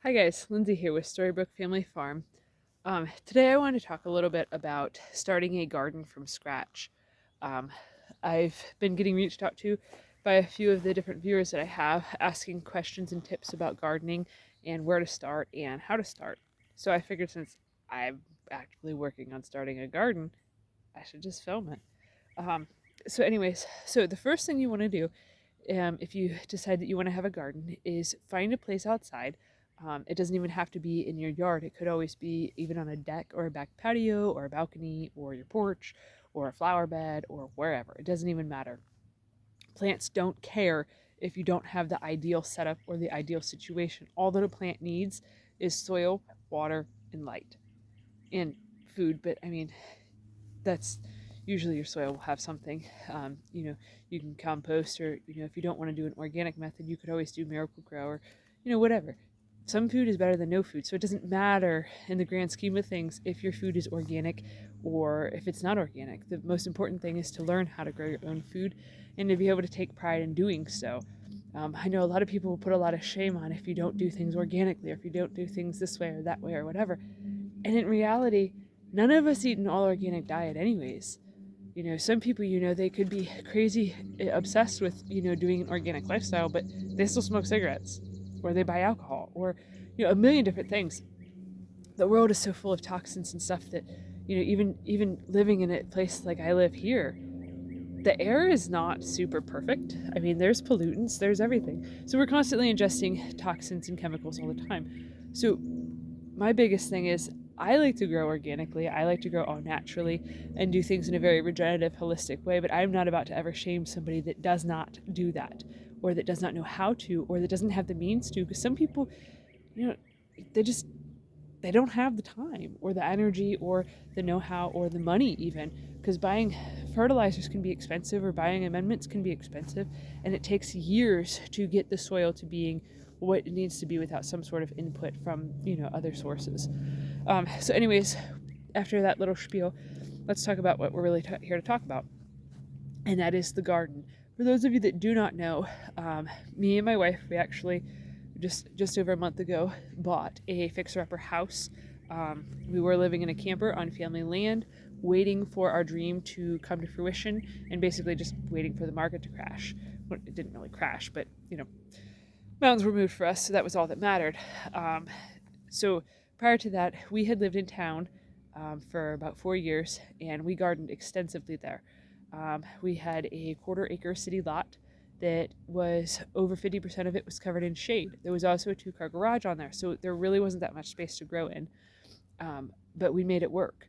Hi guys, Lindsay here with Storybook Family Farm. Today I want to talk a little bit about starting a garden from scratch. Um, I've been getting reached out to by a few of the different viewers that I have asking questions and tips about gardening and where to start and how to start. So I figured since I'm actively working on starting a garden, I should just film it. Um, so the first thing you want to do if you decide that you want to have a garden, is find a place outside. It doesn't even have to be in your yard. It could always be even on a deck or a back patio or a balcony or your porch or a flower bed or wherever. It doesn't even matter. Plants don't care if you don't have the ideal setup or the ideal situation. All that a plant needs is soil, water, and light and food. But I mean, that's usually your soil will have something. You can compost, or if you don't want to do an organic method, you could always do Miracle Grow, or whatever. Some food is better than no food, so it doesn't matter in the grand scheme of things if your food is organic or if it's not organic. The most important thing is to learn how to grow your own food and to be able to take pride in doing so. I know a lot of people will put a lot of shame on if you don't do things organically, or if you don't do things this way or that way or whatever. And in reality, none of us eat an all organic diet, anyways. Some people, they could be crazy obsessed with, doing an organic lifestyle, but they still smoke cigarettes or they buy alcohol or, a million different things. The world is so full of toxins and stuff that, even living in a place like I live here, the air is not super perfect. I mean, there's pollutants, there's everything. So we're constantly ingesting toxins and chemicals all the time. So my biggest thing is I like to grow organically. I like to grow all naturally and do things in a very regenerative, holistic way. But I'm not about to ever shame somebody that does not do that, or that does not know how to, or that doesn't have the means to. Because some people, you know, they just they don't have the time or the energy or the know-how or the money even, because buying fertilizers can be expensive or buying amendments can be expensive, and it takes years to get the soil to being what it needs to be without some sort of input from other sources. So anyways, after that little spiel, let's talk about what we're really here to talk about, and that is the garden. For those of you that do not know, me and my wife, we actually just over a month ago bought a fixer-upper house. We were living in a camper on family land, waiting for our dream to come to fruition, and basically just waiting for the market to crash. Well, it didn't really crash, but mountains were moved for us, so that was all that mattered. So prior to that, we had lived in town for about 4 years, and we gardened extensively there. We had a quarter-acre city lot that was over 50% of it was covered in shade. There was also a two-car garage on there, so there really wasn't that much space to grow in, but we made it work.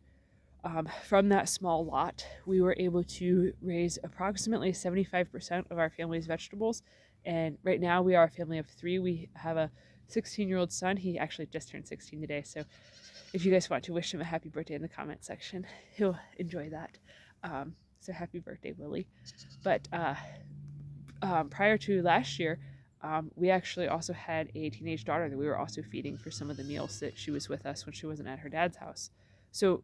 From that small lot, we were able to raise approximately 75% of our family's vegetables. And right now, we are a family of three. We have a 16-year-old son. He actually just turned 16 today. So if you guys want to wish him a happy birthday in the comment section, he'll enjoy that. So happy birthday, Willie. But prior to last year, we actually also had a teenage daughter that we were also feeding for some of the meals that she was with us when she wasn't at her dad's house. So,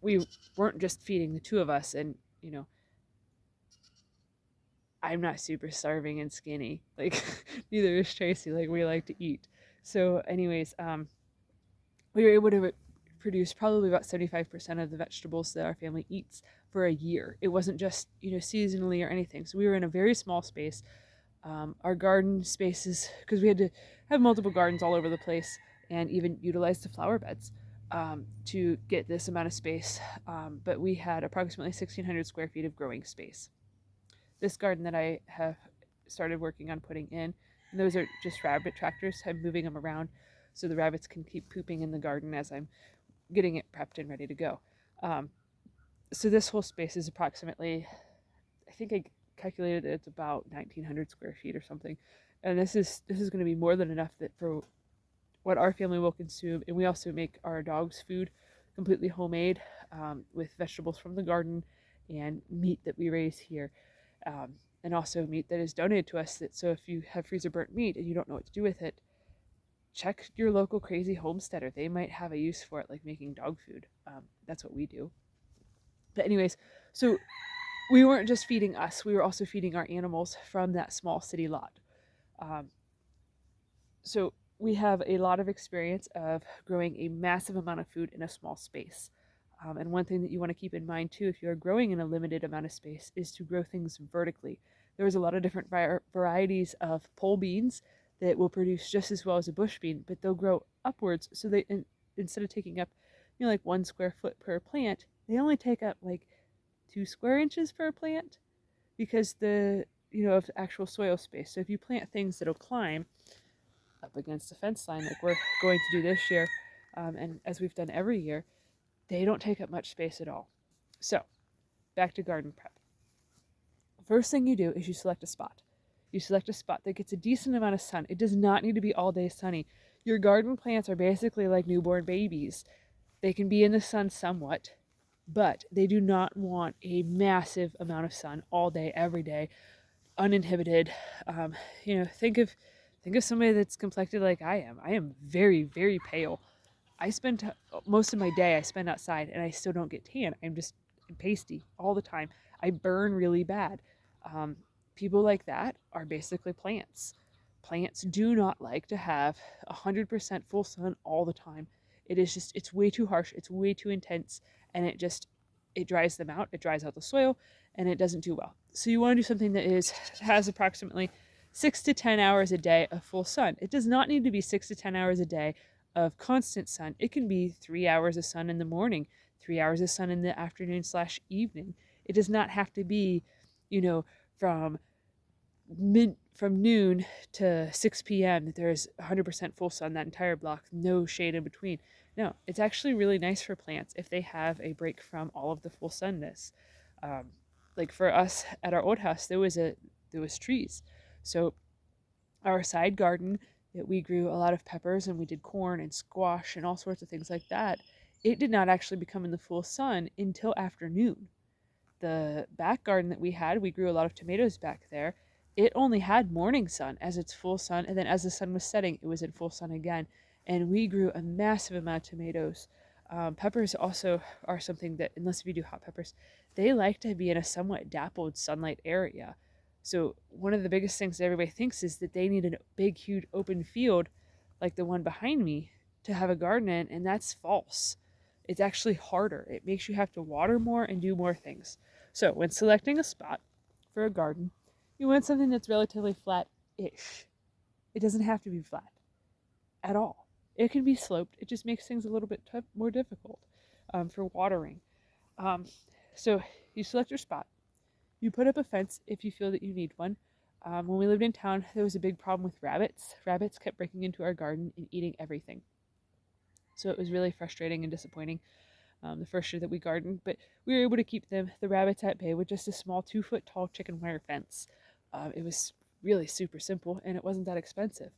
we weren't just feeding the two of us, and I'm not super starving and skinny, like neither is Tracy. Like, we like to eat. So anyways, we were able to produce probably about 75% of the vegetables that our family eats for a year. It wasn't just seasonally or anything. So we were in a very small space. Our garden spaces, because we had to have multiple gardens all over the place and even utilize the flower beds to get this amount of space. But we had approximately 1,600 square feet of growing space. This garden that I have started working on putting in, and those are just rabbit tractors. I'm moving them around so the rabbits can keep pooping in the garden as I'm getting it prepped and ready to go. So this whole space is approximately, I think I calculated it's about 1,900 square feet or something, and this is going to be more than enough that for what our family will consume. And we also make our dogs food completely homemade, with vegetables from the garden and meat that we raise here, and also meat that is donated to us. So if you have freezer burnt meat and you don't know what to do with it, check your local crazy homesteader. They might have a use for it, like making dog food. That's what we do. But anyways, so we weren't just feeding us, we were also feeding our animals from that small city lot. So we have a lot of experience of growing a massive amount of food in a small space. And one thing that you want to keep in mind too, if you're growing in a limited amount of space, is to grow things vertically. There's a lot of different varieties of pole beans that will produce just as well as a bush bean, but they'll grow upwards. So instead of taking up, like 1 square foot per plant, they only take up like 2 square inches per plant because of actual soil space. So if you plant things that'll climb up against a fence line, like we're going to do this year, and as we've done every year, they don't take up much space at all. So, back to garden prep. First thing you do is you select a spot. You select a spot that gets a decent amount of sun. It does not need to be all day sunny. Your garden plants are basically like newborn babies. They can be in the sun somewhat, but they do not want a massive amount of sun all day, every day, uninhibited. Think of somebody that's complected like I am. I am very, very pale. I spend most of my day I spend outside, and I still don't get tan. I'm just pasty all the time. I burn really bad. People like that are basically plants. Plants do not like to have 100% full sun all the time. It's way too harsh. It's way too intense, and it dries them out. It dries out the soil, and it doesn't do well. So you want to do something that has approximately 6 to 10 hours a day of full sun. It does not need to be 6 to 10 hours a day of constant sun. It can be 3 hours of sun in the morning, 3 hours of sun in the afternoon/evening. It does not have to be, from noon to 6 p.m. that there's 100% full sun that entire block, no shade in between. No, it's actually really nice for plants if they have a break from all of the full sunness. Like for us at our old house, there was trees. So our side garden that we grew a lot of peppers, and we did corn and squash and all sorts of things like that. It did not actually become in the full sun until afternoon. The back garden that we had, we grew a lot of tomatoes back there. It only had morning sun as its full sun, and then as the sun was setting, it was in full sun again. And we grew a massive amount of tomatoes. Peppers also are something that, unless if you do hot peppers, they like to be in a somewhat dappled sunlight area. So one of the biggest things that everybody thinks is that they need a big, huge open field like the one behind me to have a garden in, and that's false. It's actually harder. It makes you have to water more and do more things. So when selecting a spot for a garden, you want something that's relatively flat-ish. It doesn't have to be flat at all. It can be sloped. It just makes things a little bit more difficult for watering. So you select your spot. You put up a fence if you feel that you need one. When we lived in town, there was a big problem with rabbits. Rabbits kept breaking into our garden and eating everything. So it was really frustrating and disappointing the first year that we gardened. But we were able to keep the rabbits at bay with just a small 2-foot tall chicken wire fence. It was really super simple, and it wasn't that expensive.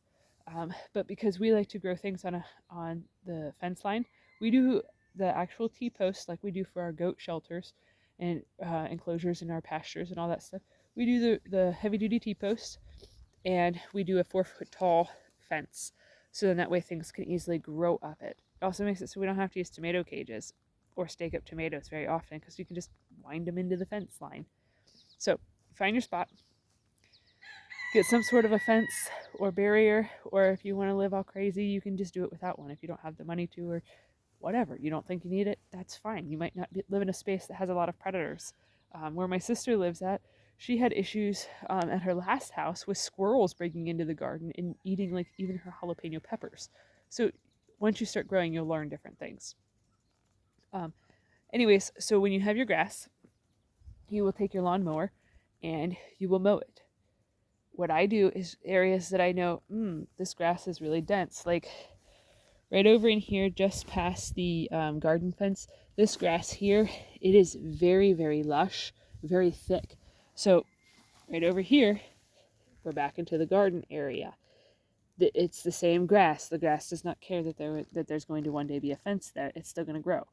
But because we like to grow things on the fence line, we do the actual T-posts like we do for our goat shelters and enclosures in our pastures and all that stuff. We do the heavy-duty T-posts, and we do a 4-foot tall fence. So then that way things can easily grow up it. It also makes it so we don't have to use tomato cages or stake up tomatoes very often, because you can just wind them into the fence line. So find your spot. Get some sort of a fence or barrier, or if you want to live all crazy, you can just do it without one if you don't have the money to, or whatever. You don't think you need it, that's fine. You might not live in a space that has a lot of predators. Where my sister lives at, she had issues at her last house with squirrels breaking into the garden and eating like even her jalapeno peppers. So once you start growing, you'll learn different things. Anyways, so when you have your grass, you will take your lawnmower and you will mow it. What I do is areas that I know, this grass is really dense, like right over in here, just past the garden fence, this grass here, it is very, very lush, very thick. So right over here, we're back into the garden area. It's the same grass. The grass does not care that there's going to one day be a fence there. It's still going to grow.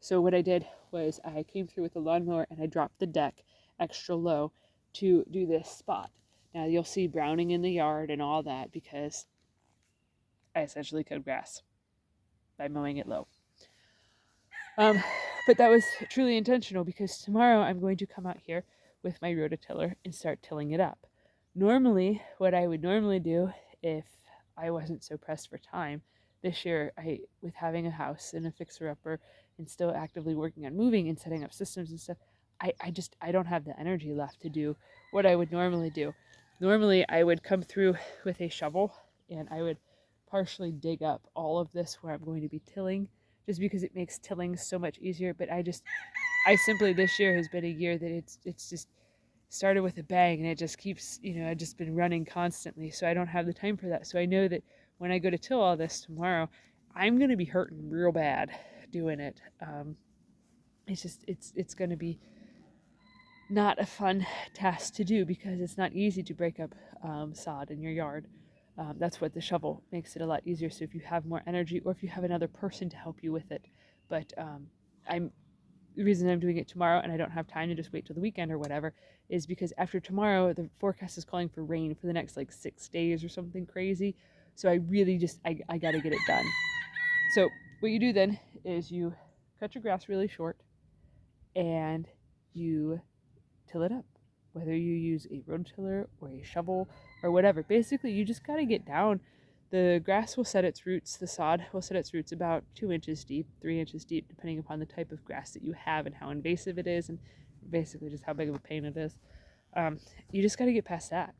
So what I did was I came through with a lawnmower and I dropped the deck extra low to do this spot. Now you'll see browning in the yard and all that because I essentially cut grass by mowing it low. But that was truly intentional because tomorrow I'm going to come out here with my rototiller and start tilling it up. Normally, what I would normally do if I wasn't so pressed for time. This year, with having a house and a fixer-upper and still actively working on moving and setting up systems and stuff, I don't have the energy left to do what I would normally do. Normally, I would come through with a shovel and I would partially dig up all of this where I'm going to be tilling, just because it makes tilling so much easier. But I simply, this year has been a year that it's just started with a bang, and it just keeps, I've just been running constantly, so I don't have the time for that. So I know that when I go to till all this tomorrow, I'm going to be hurting real bad doing it. It's going to be not a fun task to do, because it's not easy to break up sod in your yard. That's what the shovel makes it a lot easier. So if you have more energy, or if you have another person to help you with it. But the reason I'm doing it tomorrow and I don't have time to just wait till the weekend or whatever is because after tomorrow, the forecast is calling for rain for the next like 6 days or something crazy. So I really I got to get it done. So what you do then is you cut your grass really short and you till it up. Whether you use a rototiller or a shovel or whatever. Basically, you just got to get down. The grass will set its roots, the sod will set its roots about 2 inches deep, 3 inches deep, depending upon the type of grass that you have and how invasive it is, and basically just how big of a pain it is. You just got to get past that.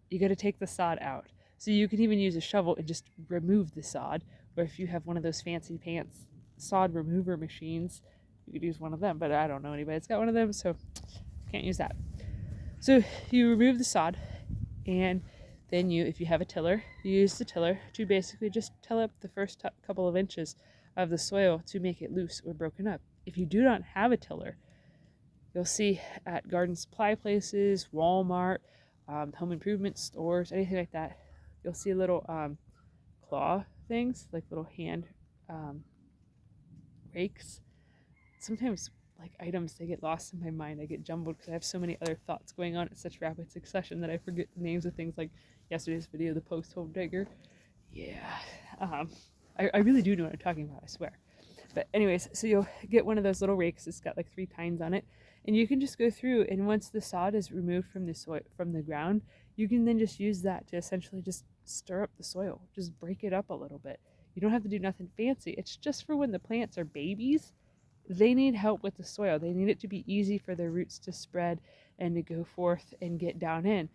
You got to take the sod out. So you can even use a shovel and just remove the sod, or if you have one of those fancy pants sod remover machines, you could use one of them, but I don't know anybody that's got one of them, so can't use that. So you remove the sod, and then if you have a tiller, you use the tiller to basically just till up the first couple of inches of the soil to make it loose or broken up. If you do not have a tiller, you'll see at garden supply places, Walmart, home improvement stores, anything like that, you'll see little claw things, like little hand rakes. Sometimes like items, they get lost in my mind. I get jumbled because I have so many other thoughts going on at such rapid succession that I forget the names of things, like yesterday's video, the post hole digger. Yeah, I really do know what I'm talking about, I swear. But anyways, so you'll get one of those little rakes. It's got like 3 tines on it, and you can just go through, and once the sod is removed from the soil, from the ground, you can then just use that to essentially just stir up the soil, just break it up a little bit. You don't have to do nothing fancy. It's just for when the plants are babies. They need help with the soil. They need it to be easy for their roots to spread and to go forth and get down in.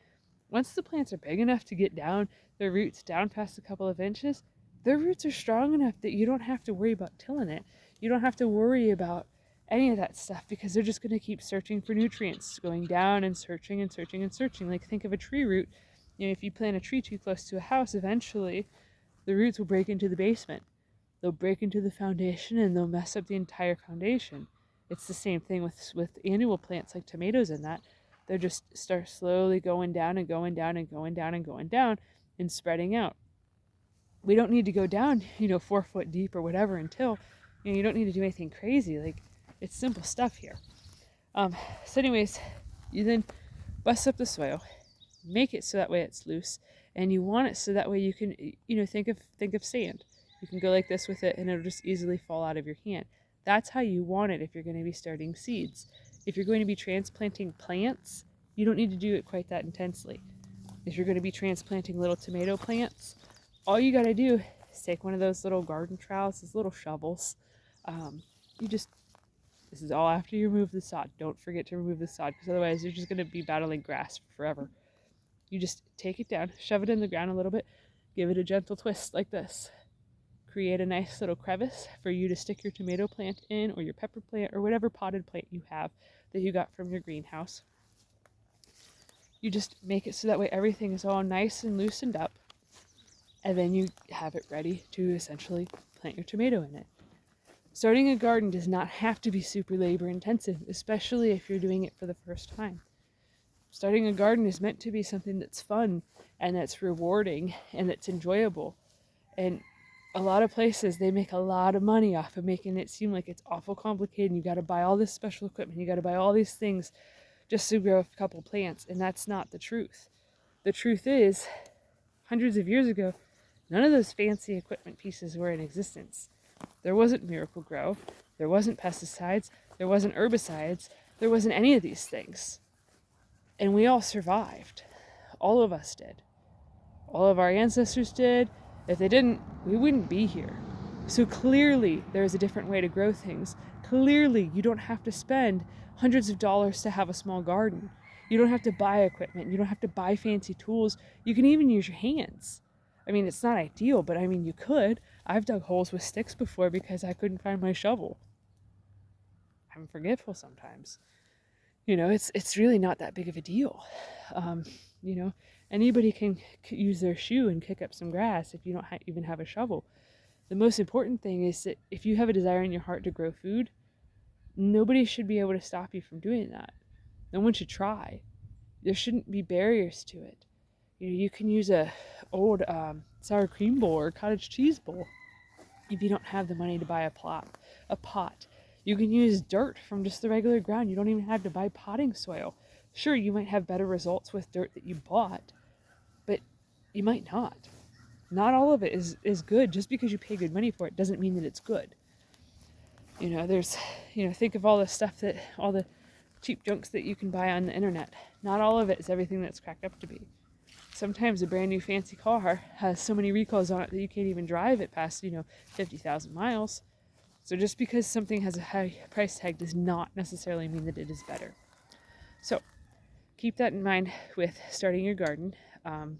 Once the plants are big enough to get down, their roots down past a couple of inches, their roots are strong enough that you don't have to worry about tilling it. You don't have to worry about any of that stuff, because they're just going to keep searching for nutrients, going down and searching and searching and searching. Like, think of a tree root. If you plant a tree too close to a house, eventually the roots will break into the basement. They'll break into the foundation and they'll mess up the entire foundation. It's the same thing with annual plants like tomatoes and that. They'll just start slowly going down and going down and going down and going down and spreading out. We don't need to go down, 4 foot deep or whatever until, you don't need to do anything crazy. Like, it's simple stuff here. So anyways, you then bust up the soil, make it so that way it's loose, and you want it so that way you can, think of sand. You can go like this with it and it'll just easily fall out of your hand. That's how you want it if you're going to be starting seeds. If you're going to be transplanting plants, you don't need to do it quite that intensely. If you're going to be transplanting little tomato plants, all you got to do is take one of those little garden trowels, those little shovels. This is all after you remove the sod. Don't forget to remove the sod, because otherwise you're just going to be battling grass forever. You just take it down, shove it in the ground a little bit, give it a gentle twist like this. Create a nice little crevice for you to stick your tomato plant in, or your pepper plant, or whatever potted plant you have that you got from your greenhouse. You just make it so that way everything is all nice and loosened up, and then you have it ready to essentially plant your tomato in it. Starting a garden does not have to be super labor intensive, especially if you're doing it for the first time. Starting a garden is meant to be something that's fun and that's rewarding and that's enjoyable. And a lot of places, they make a lot of money off of making it seem like it's awful complicated and you got to buy all this special equipment, you got to buy all these things just to grow a couple plants, and that's not the truth. The truth is, hundreds of years ago, none of those fancy equipment pieces were in existence. There wasn't Miracle-Gro, there wasn't pesticides, there wasn't herbicides, there wasn't any of these things. And we all survived. All of us did. All of our ancestors did. If they didn't, we wouldn't be here. So clearly, there's a different way to grow things. Clearly, you don't have to spend hundreds of dollars to have a small garden. You don't have to buy equipment. You don't have to buy fancy tools. You can even use your hands. I mean, it's not ideal, but I mean, you could. I've dug holes with sticks before because I couldn't find my shovel. I'm forgetful sometimes. It's really not that big of a deal. You know, anybody can use their shoe and kick up some grass if you don't even have a shovel. The most important thing is that if you have a desire in your heart to grow food, nobody should be able to stop you from doing that. No one should try. There shouldn't be barriers to it. You can use a old sour cream bowl or cottage cheese bowl if you don't have the money to buy a pot. You can use dirt from just the regular ground. You don't even have to buy potting soil. Sure, you might have better results with dirt that you bought, but you might not. Not all of it is good. Just because you pay good money for it doesn't mean that it's good. Think of all the cheap junks that you can buy on the internet. Not all of it is everything that's cracked up to be. Sometimes a brand new fancy car has so many recalls on it that you can't even drive it past, 50,000 miles. So just because something has a high price tag does not necessarily mean that it is better. So keep that in mind with starting your garden. And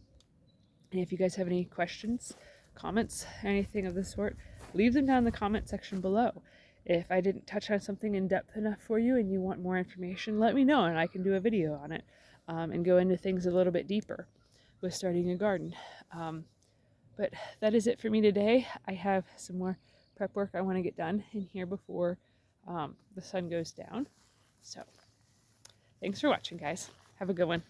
if you guys have any questions, comments, anything of the sort, leave them down in the comment section below. If I didn't touch on something in depth enough for you and you want more information, let me know and I can do a video on it and go into things a little bit deeper with starting a garden. But that is it for me today. I have some more prep work I want to get done in here before the sun goes down. So thanks for watching, guys. Have a good one.